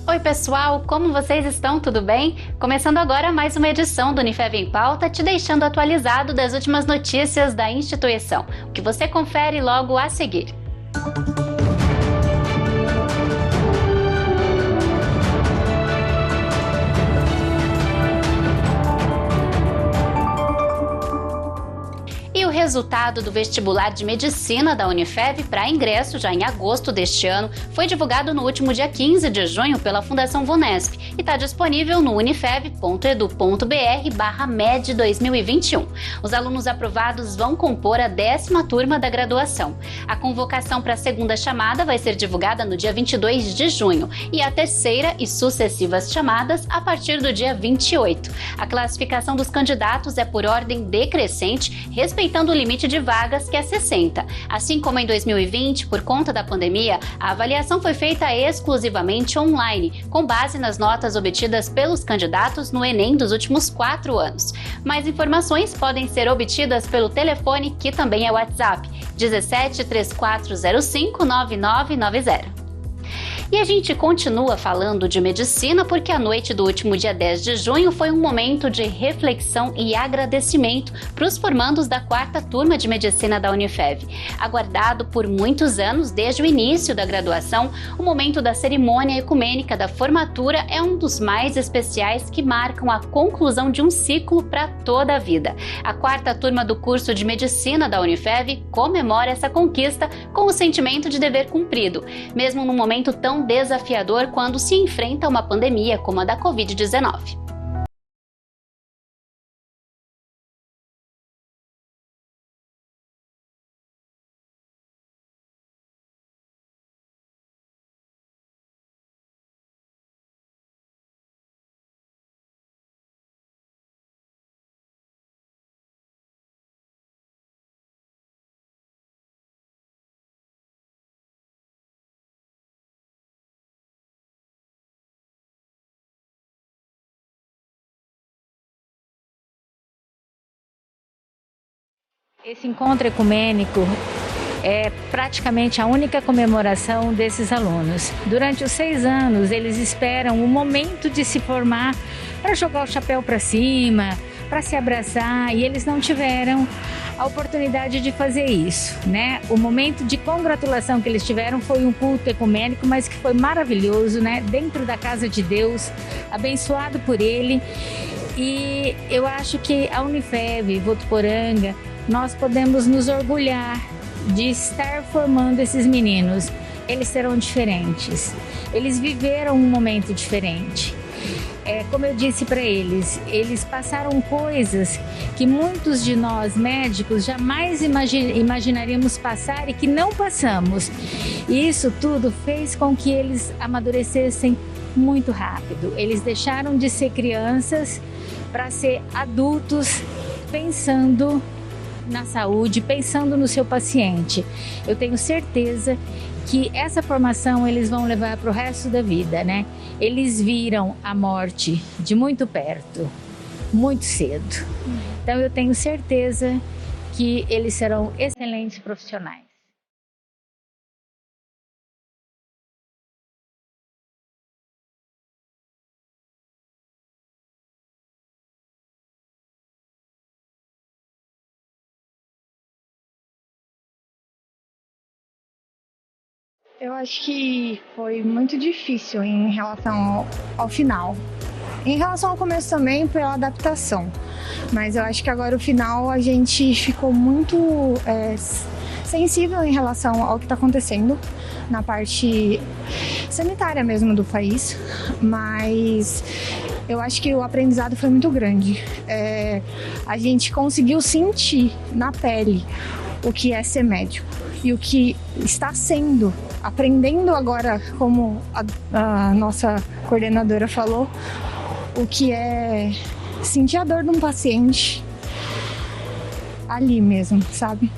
Oi pessoal, como vocês estão? Tudo bem? Começando agora mais uma edição do Unifev em Pauta, te deixando atualizado das últimas notícias da instituição, o que você confere logo a seguir. O resultado do vestibular de medicina da Unifev para ingresso já em agosto deste ano foi divulgado no último dia 15 de junho pela Fundação Vunesp e está disponível no unifev.edu.br/med 2021. Os alunos aprovados vão compor a 10ª turma da graduação. A convocação para a segunda chamada vai ser divulgada no dia 22 de junho e a terceira e sucessivas chamadas a partir do dia 28. A classificação dos candidatos é por ordem decrescente, respeitando o limite de vagas, que é 60. Assim como em 2020, por conta da pandemia, a avaliação foi feita exclusivamente online, com base nas notas obtidas pelos candidatos no Enem dos últimos 4 anos. Mais informações podem ser obtidas pelo telefone, que também é WhatsApp, 17 3405 9990. E a gente continua falando de medicina porque a noite do último dia 10 de junho foi um momento de reflexão e agradecimento para os formandos da 4ª turma de medicina da Unifev. Aguardado por muitos anos desde o início da graduação, o momento da cerimônia ecumênica da formatura é um dos mais especiais que marcam a conclusão de um ciclo para toda a vida. A 4ª turma do curso de medicina da Unifev comemora essa conquista com o sentimento de dever cumprido, mesmo num momento tão desafiador quando se enfrenta uma pandemia como a da Covid-19. Esse encontro ecumênico é praticamente a única comemoração desses alunos. Durante os 6 anos, eles esperam o momento de se formar para jogar o chapéu para cima, para se abraçar, e eles não tiveram a oportunidade de fazer isso, né? O momento de congratulação que eles tiveram foi um culto ecumênico, mas que foi maravilhoso, né? Dentro da casa de Deus, abençoado por Ele. E eu acho que a Unifev, Votuporanga, nós podemos nos orgulhar de estar formando esses meninos. Eles serão diferentes, eles viveram um momento diferente. Como eu disse para eles, eles passaram coisas que muitos de nós médicos jamais imaginaríamos passar e que não passamos. E isso tudo fez com que eles amadurecessem muito rápido. Eles deixaram de ser crianças para ser adultos, pensando na saúde, pensando no seu paciente. Eu tenho certeza que essa formação eles vão levar para o resto da vida, né? Eles viram a morte de muito perto, muito cedo. Então eu tenho certeza que eles serão excelentes profissionais. Eu acho que foi muito difícil em relação ao final. Em relação ao começo também, foi a adaptação. Mas eu acho que agora o final a gente ficou muito sensível em relação ao que está acontecendo na parte sanitária mesmo do país. Mas eu acho que o aprendizado foi muito grande. A gente conseguiu sentir na pele o que é ser médico e o que está sendo, aprendendo agora, como a nossa coordenadora falou, o que é sentir a dor de um paciente ali mesmo, sabe?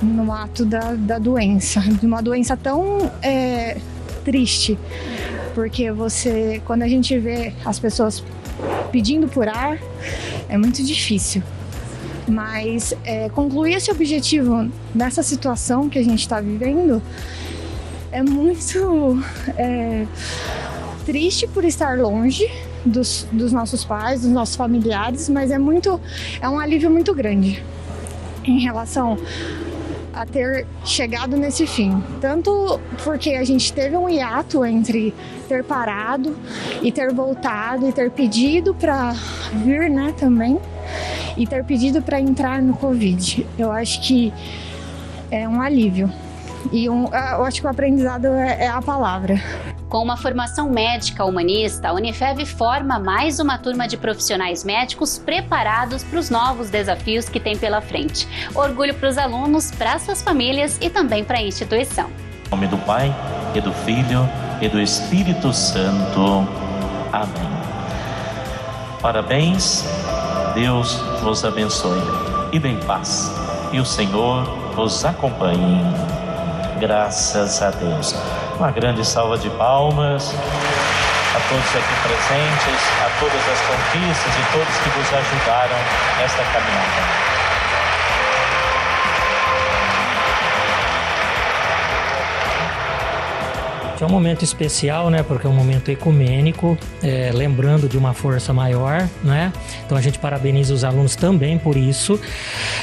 No ato da doença, de uma doença tão triste, porque quando a gente vê as pessoas pedindo por ar, é muito difícil. Mas concluir esse objetivo nessa situação que a gente está vivendo é muito triste por estar longe dos nossos pais, dos nossos familiares, mas é um alívio muito grande em relação a ter chegado nesse fim. Tanto porque a gente teve um hiato entre ter parado e ter voltado e ter pedido para vir, né, também, e ter pedido para entrar no Covid. Eu acho que é um alívio. E eu acho que o aprendizado é a palavra. Com uma formação médica humanista, a Unifev forma mais uma turma de profissionais médicos preparados para os novos desafios que tem pela frente. Orgulho para os alunos, para suas famílias e também para a instituição. Em nome do Pai, e do Filho, e do Espírito Santo. Amém. Parabéns, Deus vos abençoe. E dê paz, e o Senhor vos acompanhe. Graças a Deus. Uma grande salva de palmas a todos aqui presentes, a todas as conquistas e todos que nos ajudaram nesta caminhada. É um momento especial, né? Porque é um momento ecumênico, lembrando de uma força maior, né? Então a gente parabeniza os alunos também por isso.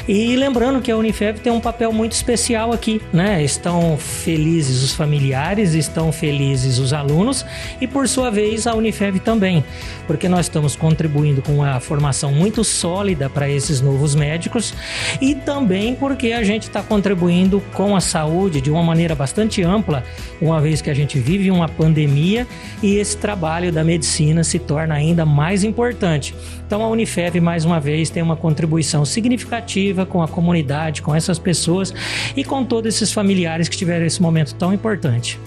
E lembrando que a Unifev tem um papel muito especial aqui, né? Estão felizes os familiares, estão felizes os alunos e, por sua vez, a Unifev também, porque nós estamos contribuindo com uma formação muito sólida para esses novos médicos e também porque a gente está contribuindo com a saúde de uma maneira bastante ampla, uma vez que a gente vive uma pandemia e esse trabalho da medicina se torna ainda mais importante. Então a Unifev, mais uma vez, tem uma contribuição significativa com a comunidade, com essas pessoas e com todos esses familiares que tiveram esse momento tão importante.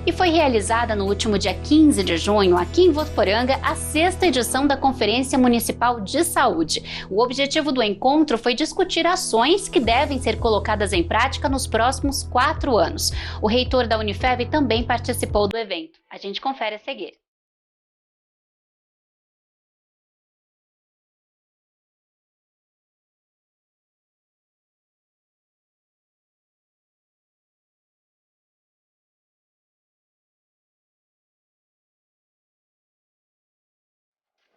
E foi realizada no último dia 15 de junho, aqui em Votuporanga, a 6ª edição da Conferência Municipal de Saúde. O objetivo do encontro foi discutir ações que devem ser colocadas em prática nos próximos 4 anos. O reitor da Unifev também participou do evento. A gente confere a seguir.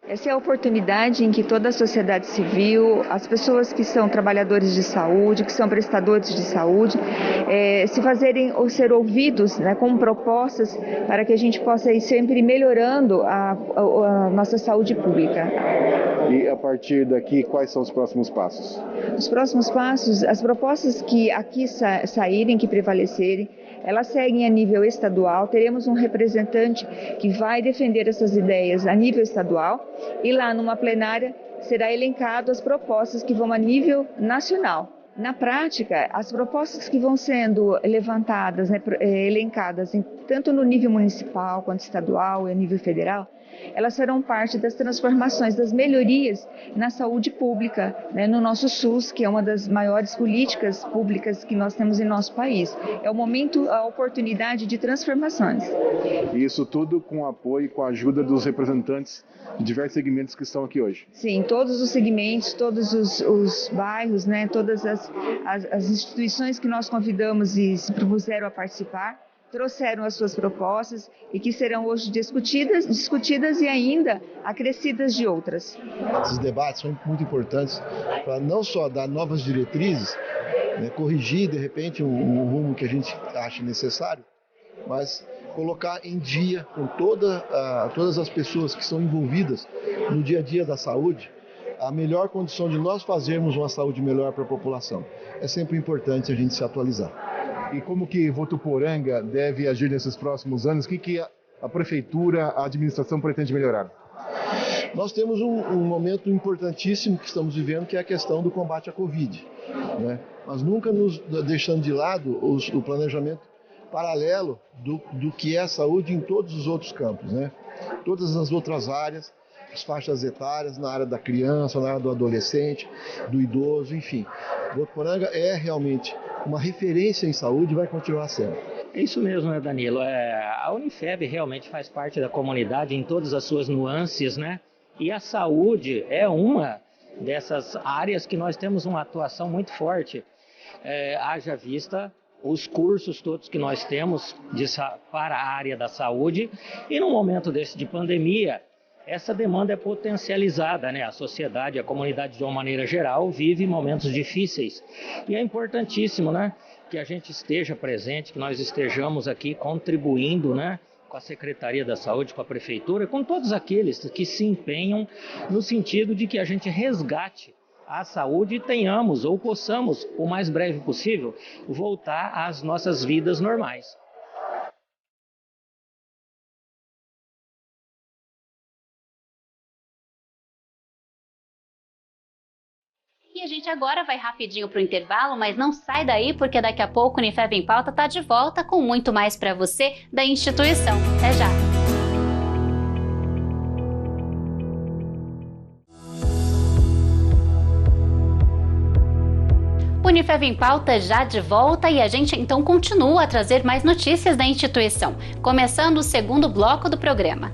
Essa é a oportunidade em que toda a sociedade civil, as pessoas que são trabalhadores de saúde, que são prestadores de saúde, se fazerem ou ser ouvidos, né, com propostas para que a gente possa ir sempre melhorando a nossa saúde pública. E a partir daqui, quais são os próximos passos? Os próximos passos, as propostas que aqui saírem, que prevalecerem, elas seguem a nível estadual. Teremos um representante que vai defender essas ideias a nível estadual e lá numa plenária será elencado as propostas que vão a nível nacional. Na prática, as propostas que vão sendo levantadas, né, elencadas tanto no nível municipal quanto estadual e a nível federal, elas serão parte das transformações, das melhorias na saúde pública, né, no nosso SUS, que é uma das maiores políticas públicas que nós temos em nosso país. É o momento, a oportunidade de transformações. E isso tudo com o apoio e com a ajuda dos representantes de diversos segmentos que estão aqui hoje? Sim, todos os segmentos, todos os bairros, né, todas as instituições que nós convidamos e se propuseram a participar, trouxeram as suas propostas e que serão hoje discutidas e ainda acrescidas de outras. Esses debates são muito importantes para não só dar novas diretrizes, né, corrigir de repente um rumo que a gente acha necessário, mas colocar em dia com todas as pessoas que estão envolvidas no dia a dia da saúde, a melhor condição de nós fazermos uma saúde melhor para a população. É sempre importante a gente se atualizar. E como que Votuporanga deve agir nesses próximos anos? O que a prefeitura, a administração pretende melhorar? Nós temos um momento importantíssimo que estamos vivendo, que é a questão do combate à Covid, né? Mas nunca nos deixando de lado o planejamento paralelo do que é a saúde em todos os outros campos, né? Todas as outras áreas, as faixas etárias, na área da criança, na área do adolescente, do idoso, enfim. Votuporanga é realmente uma referência em saúde e vai continuar sendo. É isso mesmo, né, Danilo? A Unifev realmente faz parte da comunidade em todas as suas nuances, né? E a saúde é uma dessas áreas que nós temos uma atuação muito forte. Haja vista os cursos todos que nós temos para a área da saúde, e no momento desse de pandemia, essa demanda é potencializada, né? A sociedade, a comunidade de uma maneira geral vive momentos difíceis e é importantíssimo, né, que a gente esteja presente, que nós estejamos aqui contribuindo, né, com a Secretaria da Saúde, com a Prefeitura, com todos aqueles que se empenham no sentido de que a gente resgate a saúde e tenhamos ou possamos, o mais breve possível, voltar às nossas vidas normais. E a gente agora vai rapidinho para o intervalo, mas não sai daí porque daqui a pouco o Unifev em Pauta está de volta com muito mais para você da instituição. Até já! Unifev em Pauta já de volta e a gente então continua a trazer mais notícias da instituição, começando o segundo bloco do programa.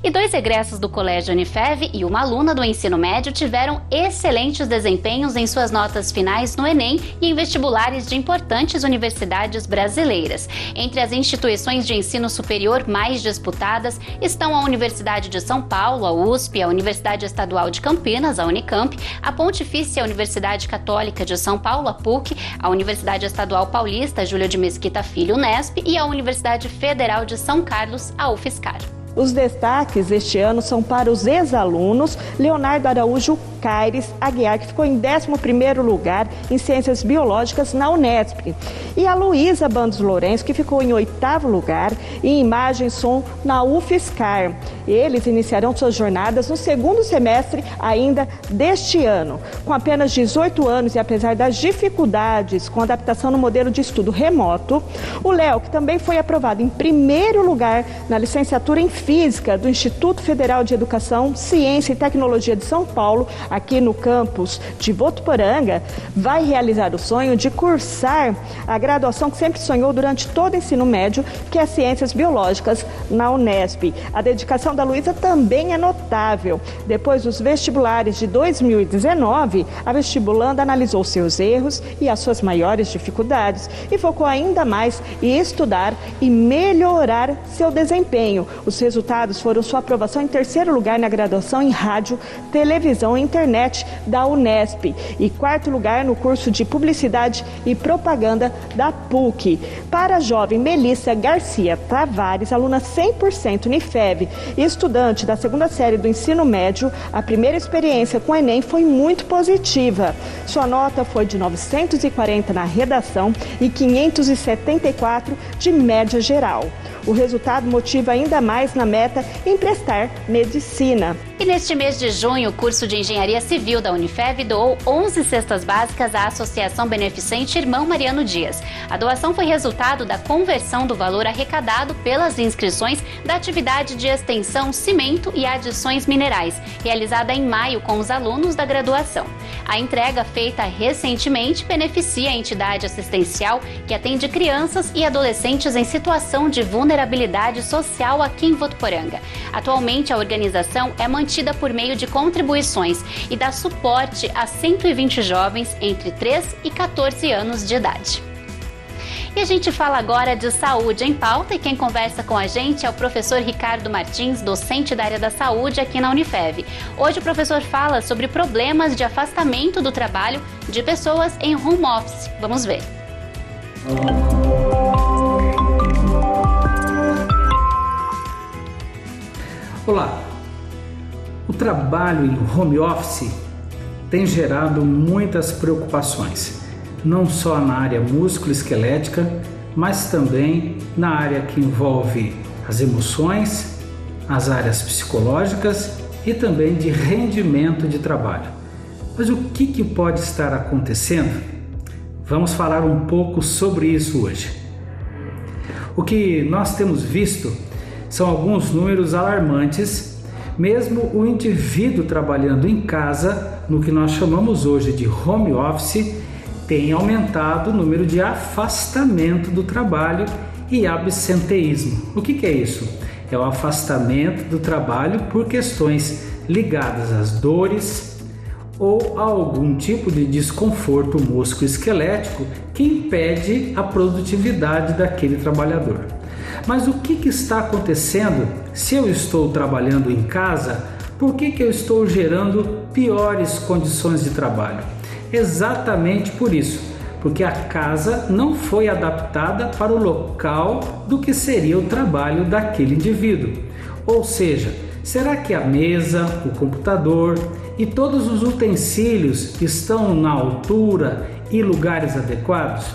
E 2 egressos do Colégio Unifev e uma aluna do ensino médio tiveram excelentes desempenhos em suas notas finais no Enem e em vestibulares de importantes universidades brasileiras. Entre as instituições de ensino superior mais disputadas estão a Universidade de São Paulo, a USP, a Universidade Estadual de Campinas, a Unicamp, a Pontifícia Universidade Católica de São Paulo, a PUC, a Universidade Estadual Paulista, Júlio de Mesquita Filho, Unesp, e a Universidade Federal de São Carlos, a UFSCar. Os destaques este ano são para os ex-alunos Leonardo Araújo Caires Aguiar, que ficou em 11º lugar em Ciências Biológicas na Unesp, e a Luísa Bandos Lourenço, que ficou em 8º lugar em Imagem e Som na UFSCar. Eles iniciarão suas jornadas no 2º semestre ainda deste ano. Com apenas 18 anos e apesar das dificuldades com a adaptação no modelo de estudo remoto, o Léo, que também foi aprovado em 1º lugar na licenciatura em Física do Instituto Federal de Educação, Ciência e Tecnologia de São Paulo, aqui no campus de Votuporanga, vai realizar o sonho de cursar a graduação que sempre sonhou durante todo o ensino médio, que é Ciências Biológicas na Unesp. A dedicação da Luísa também é notável. Depois dos vestibulares de 2019, a vestibulanda analisou seus erros e as suas maiores dificuldades e focou ainda mais em estudar e melhorar seu desempenho. Os resultados foram sua aprovação em 3º lugar na graduação em Rádio, Televisão e Internet da Unesp e 4º lugar no curso de Publicidade e Propaganda da PUC. Para a jovem Melissa Garcia Tavares, aluna 100% Unifev e estudante da 2ª série do ensino médio, a primeira experiência com o Enem foi muito positiva. Sua nota foi de 940 na redação e 574 de média geral. O resultado motiva ainda mais na meta em prestar medicina. E neste mês de junho, o curso de Engenharia Civil da Unifev doou 11 cestas básicas à Associação Beneficente Irmão Mariano Dias. A doação foi resultado da conversão do valor arrecadado pelas inscrições da atividade de extensão Cimento e Adições Minerais, realizada em maio com os alunos da graduação. A entrega feita recentemente beneficia a entidade assistencial que atende crianças e adolescentes em situação de vulnerabilidade social aqui em Votuporanga. Atualmente, a organização é mantida por meio de contribuições e dá suporte a 120 jovens entre 3 e 14 anos de idade. E a gente fala agora de saúde em pauta e quem conversa com a gente é o professor Ricardo Martins, docente da área da saúde aqui na Unifev. Hoje o professor fala sobre problemas de afastamento do trabalho de pessoas em home office. Vamos ver. Olá! O trabalho em home office tem gerado muitas preocupações, não só na área músculo-esquelética, mas também na área que envolve as emoções, as áreas psicológicas e também de rendimento de trabalho. Mas o que pode estar acontecendo? Vamos falar um pouco sobre isso hoje. O que nós temos visto são alguns números alarmantes, mesmo o indivíduo trabalhando em casa, no que nós chamamos hoje de home office, tem aumentado o número de afastamento do trabalho e absenteísmo. O que é isso? É o afastamento do trabalho por questões ligadas às dores ou algum tipo de desconforto musculoesquelético que impede a produtividade daquele trabalhador. Mas o que está acontecendo se eu estou trabalhando em casa? Por que eu estou gerando piores condições de trabalho? Exatamente por isso, porque a casa não foi adaptada para o local do que seria o trabalho daquele indivíduo. Ou seja, será que a mesa, o computador e todos os utensílios estão na altura e lugares adequados?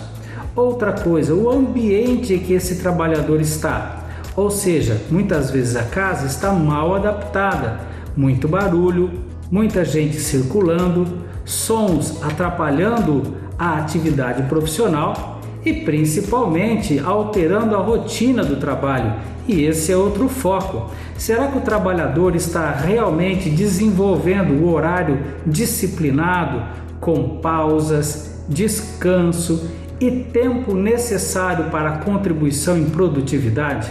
Outra coisa, o ambiente em que esse trabalhador está. Ou seja, muitas vezes a casa está mal adaptada, muito barulho, muita gente circulando, sons atrapalhando a atividade profissional e principalmente alterando a rotina do trabalho. E esse é outro foco. Será que o trabalhador está realmente desenvolvendo o horário disciplinado, com pausas, descanso e tempo necessário para a contribuição em produtividade?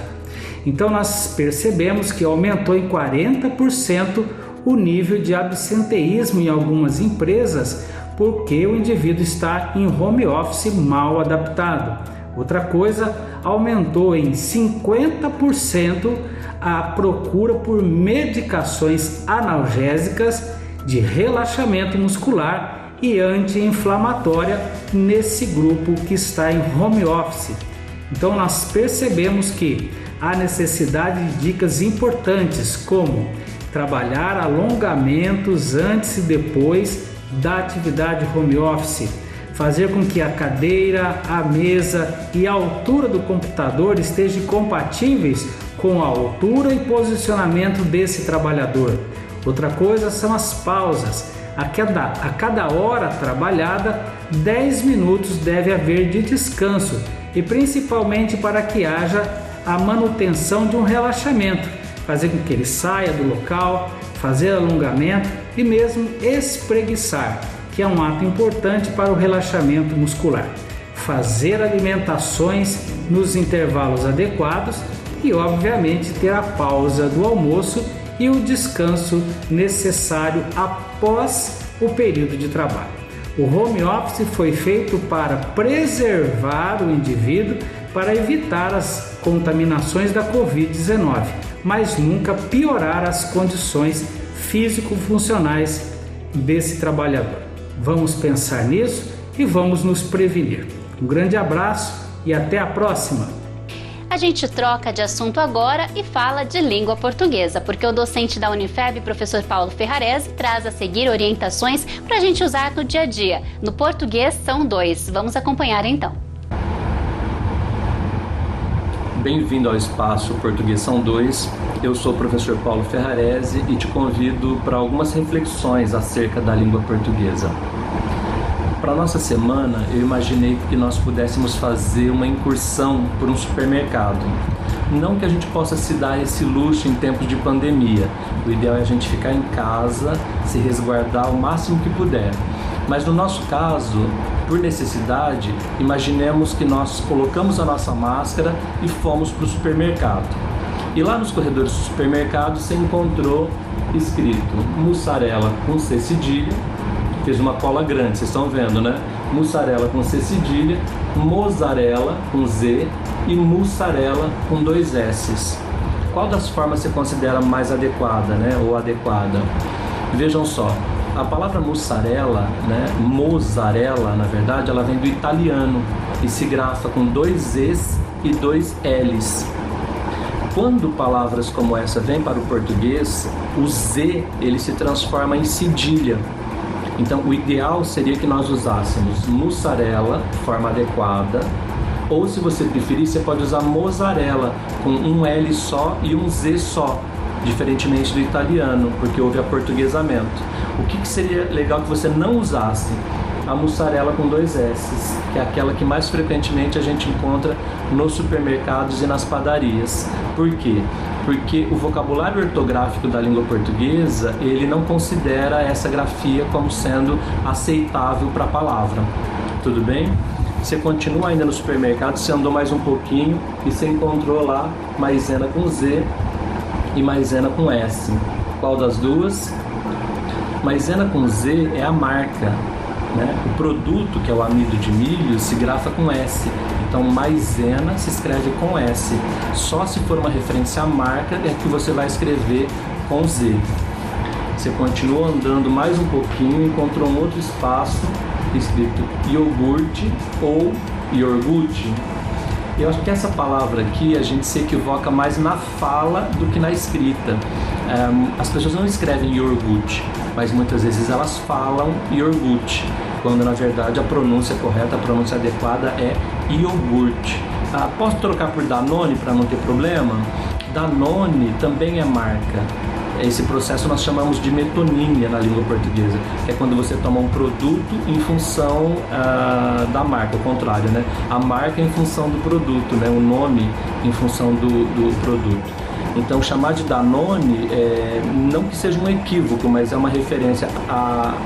Então nós percebemos que aumentou em 40% o nível de absenteísmo em algumas empresas porque o indivíduo está em home office mal adaptado. Outra coisa, aumentou em 50% a procura por medicações analgésicas de relaxamento muscular e anti-inflamatória nesse grupo que está em home office. Então nós percebemos que há necessidade de dicas importantes como trabalhar alongamentos antes e depois da atividade home office, fazer com que a cadeira, a mesa e a altura do computador estejam compatíveis com a altura e posicionamento desse trabalhador. Outra coisa são as pausas. A cada hora trabalhada, 10 minutos deve haver de descanso e principalmente para que haja a manutenção de um relaxamento, fazer com que ele saia do local, fazer alongamento e mesmo espreguiçar, que é um ato importante para o relaxamento muscular. Fazer alimentações nos intervalos adequados e, obviamente, ter a pausa do almoço e o descanso necessário após o período de trabalho. O home office foi feito para preservar o indivíduo para evitar as contaminações da Covid-19, mas nunca piorar as condições físico-funcionais desse trabalhador. Vamos pensar nisso e vamos nos prevenir. Um grande abraço e até a próxima! A gente troca de assunto agora e fala de língua portuguesa, porque o docente da Unifeb, professor Paulo Ferrarese, traz a seguir orientações para a gente usar no dia a dia. No português são 2. Vamos acompanhar então. Bem-vindo ao Espaço Português São 2. Eu sou o professor Paulo Ferrarese e te convido para algumas reflexões acerca da língua portuguesa. Para a nossa semana, eu imaginei que nós pudéssemos fazer uma incursão por um supermercado. Não que a gente possa se dar esse luxo em tempos de pandemia. O ideal é a gente ficar em casa, se resguardar o máximo que puder. Mas no nosso caso, por necessidade, imaginemos que nós colocamos a nossa máscara e fomos para o supermercado. E lá nos corredores do supermercado você encontrou escrito mussarela com C cedilha, fez uma cola grande, vocês estão vendo, né? Mussarela com C cedilha, mozzarella com Z e mussarela com 2 S's. Qual das formas você considera mais adequada, né? Ou adequada? Vejam só. A palavra mussarela, né, mozzarella, na verdade, ela vem do italiano e se grafa com 2 E's e 2 L's. Quando palavras como essa vêm para o português, o Z ele se transforma em cedilha. Então, o ideal seria que nós usássemos mussarela, forma adequada, ou se você preferir, você pode usar mozzarella, com um L só e um Z só, diferentemente do italiano, porque houve aportuguesamento. O que seria legal que você não usasse? A mussarela com 2 S's, que é aquela que mais frequentemente a gente encontra nos supermercados e nas padarias. Por quê? Porque o vocabulário ortográfico da língua portuguesa, ele não considera essa grafia como sendo aceitável para a palavra. Tudo bem? Você continua ainda no supermercado, você andou mais um pouquinho e você encontrou lá maisena com Z e maisena com S. Qual das duas? Maisena com Z é a marca, né? O produto, que é o amido de milho, se grafa com S. Então, maisena se escreve com S. Só se for uma referência à marca é que você vai escrever com Z. Você continua andando mais um pouquinho, encontrou um outro espaço escrito iogurte ou iogurte. Eu acho que essa palavra aqui a gente se equivoca mais na fala do que na escrita. As pessoas não escrevem iogurte, mas muitas vezes elas falam iogurte, quando na verdade a pronúncia correta, a pronúncia adequada é iogurte. Posso trocar por Danone para não ter problema? Danone também é marca. Esse processo nós chamamos de metonímia na língua portuguesa, que é quando você toma um produto em função da marca, o contrário, né? A marca em função do produto, né? O nome em função do produto. Então, chamar de Danone, não que seja um equívoco, mas é uma referência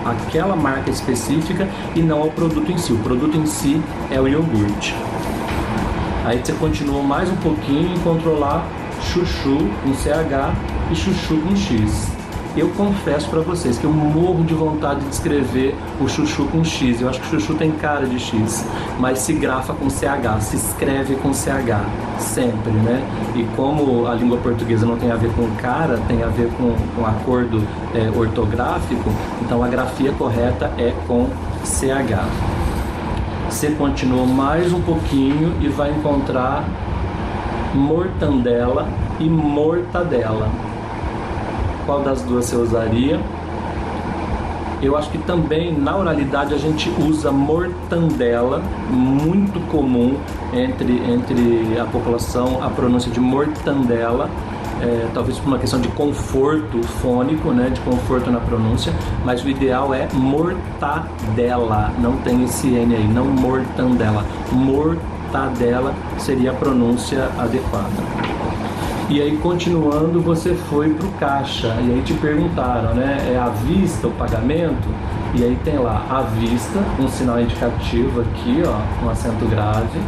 àquela marca específica e não ao produto em si. O produto em si é o iogurte. Aí você continua mais um pouquinho e encontrou lá chuchu com CH e chuchu com X. Eu confesso para vocês que eu morro de vontade de escrever o chuchu com X. Eu acho que o chuchu tem cara de X, mas se grafa com CH, se escreve com CH, sempre, né? E como a língua portuguesa não tem a ver com cara, tem a ver com acordo ortográfico, então a grafia correta é com CH. Você continua mais um pouquinho e vai encontrar mortandela e mortadela. Qual das duas você usaria? Eu acho que também na oralidade a gente usa mortandela, muito comum entre a população a pronúncia de mortandela, talvez por uma questão de conforto fônico, né, de conforto na pronúncia, mas o ideal é mortadela, não tem esse N aí, não mortandela, mortadela seria a pronúncia adequada. E aí, continuando, você foi para o caixa, e aí te perguntaram, né, é à vista o pagamento? E aí tem lá, à vista, um sinal indicativo aqui, ó, um acento grave,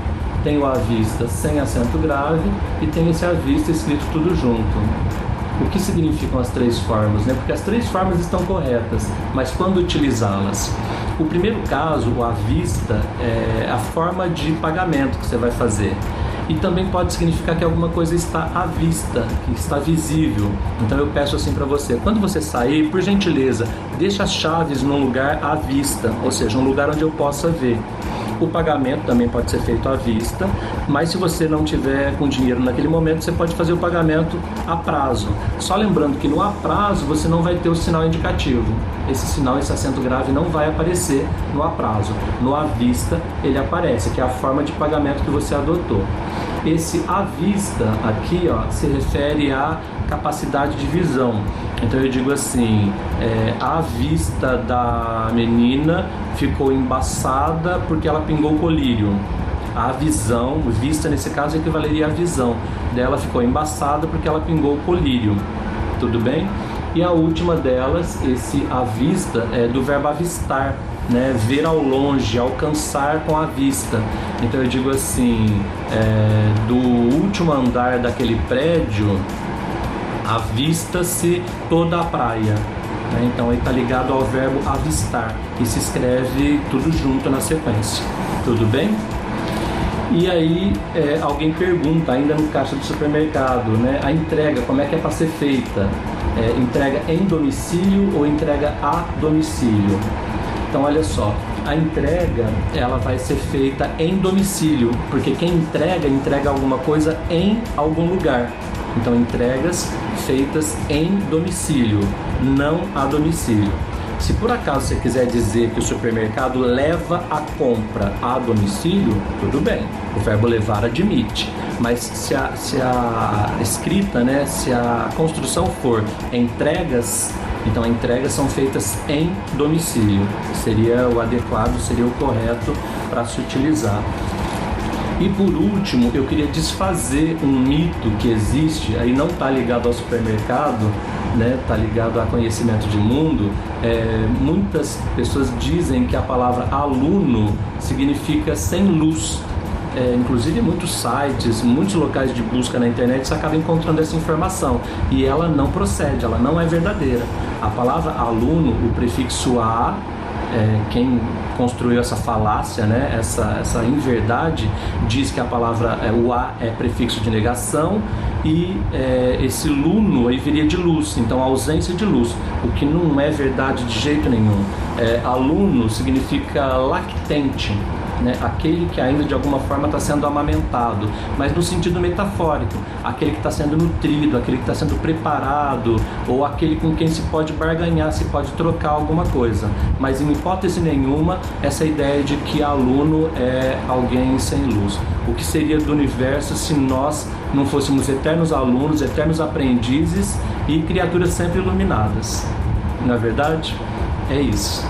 tem o à vista sem acento grave, e tem esse à vista escrito tudo junto. O que significam as três formas, né? Porque as três formas estão corretas, mas quando utilizá-las? O primeiro caso, o à vista, é a forma de pagamento que você vai fazer. E também pode significar que alguma coisa está à vista, que está visível. Então eu peço assim para você, quando você sair, por gentileza, deixa as chaves num lugar à vista, ou seja, um lugar onde eu possa ver. O pagamento também pode ser feito à vista, mas se você não tiver com dinheiro naquele momento, você pode fazer o pagamento a prazo. Só lembrando que no a prazo você não vai ter o sinal indicativo. Esse sinal, esse acento grave não vai aparecer no a prazo. No à vista ele aparece, que é a forma de pagamento que você adotou. Esse à vista aqui, ó, se refere à capacidade de visão. Então eu digo assim, a vista da menina ficou embaçada porque ela pingou colírio. A visão, vista nesse caso equivaleria à visão dela, ficou embaçada porque ela pingou colírio. Tudo bem? E a última delas, esse à vista, é do verbo avistar, né? Ver ao longe, alcançar com a vista. Então eu digo assim, do último andar daquele prédio, avista-se toda a praia. Né? Então ele está ligado ao verbo avistar e se escreve tudo junto na sequência. Tudo bem? E aí alguém pergunta, ainda no caixa do supermercado, né? A entrega, como é que é para ser feita? Entrega em domicílio ou entrega a domicílio? Então olha só, a entrega ela vai ser feita em domicílio, porque quem entrega alguma coisa em algum lugar. Então entregas feitas em domicílio, não a domicílio. Se por acaso você quiser dizer que o supermercado leva a compra a domicílio, tudo bem, o verbo levar admite. Mas se a escrita, né, se a construção for entregas, então entregas são feitas em domicílio. Seria o adequado, seria o correto para se utilizar. E por último, eu queria desfazer um mito que existe, aí não está ligado ao supermercado, né? Está ligado a conhecimento de mundo. Muitas pessoas dizem que a palavra aluno significa sem luz. inclusive muitos sites, muitos locais de busca na internet, você acaba encontrando essa informação e ela não procede, ela não é verdadeira. A palavra aluno, o prefixo a, quem construiu essa falácia, né, essa inverdade, diz que a palavra o a é prefixo de negação e esse luno aí viria de luz, então ausência de luz, o que não é verdade de jeito nenhum. Aluno significa lactente, né? Aquele que ainda de alguma forma está sendo amamentado, mas no sentido metafórico, aquele que está sendo nutrido, aquele que está sendo preparado, ou aquele com quem se pode barganhar, se pode trocar alguma coisa. Mas em hipótese nenhuma, essa ideia de que aluno é alguém sem luz. O que seria do universo se nós não fôssemos eternos alunos, eternos aprendizes e criaturas sempre iluminadas? Não é verdade? É isso.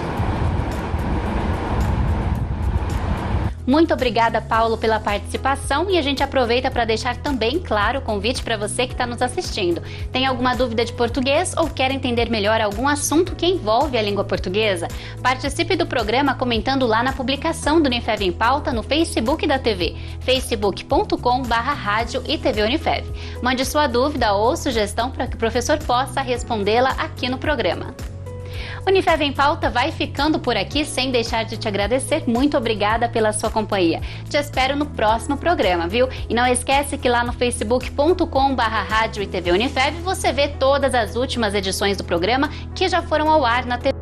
Muito obrigada, Paulo, pela participação, e a gente aproveita para deixar também claro o convite para você que está nos assistindo. Tem alguma dúvida de português ou quer entender melhor algum assunto que envolve a língua portuguesa? Participe do programa comentando lá na publicação do Unifev em Pauta no Facebook da TV, facebook.com/rádio e TV Unifev. Mande sua dúvida ou sugestão para que o professor possa respondê-la aqui no programa. Unifev em Pauta vai ficando por aqui, sem deixar de te agradecer. Muito obrigada pela sua companhia. Te espero no próximo programa, viu? E não esquece que lá no facebook.com/rádio e TV Unifev você vê todas as últimas edições do programa que já foram ao ar na TV.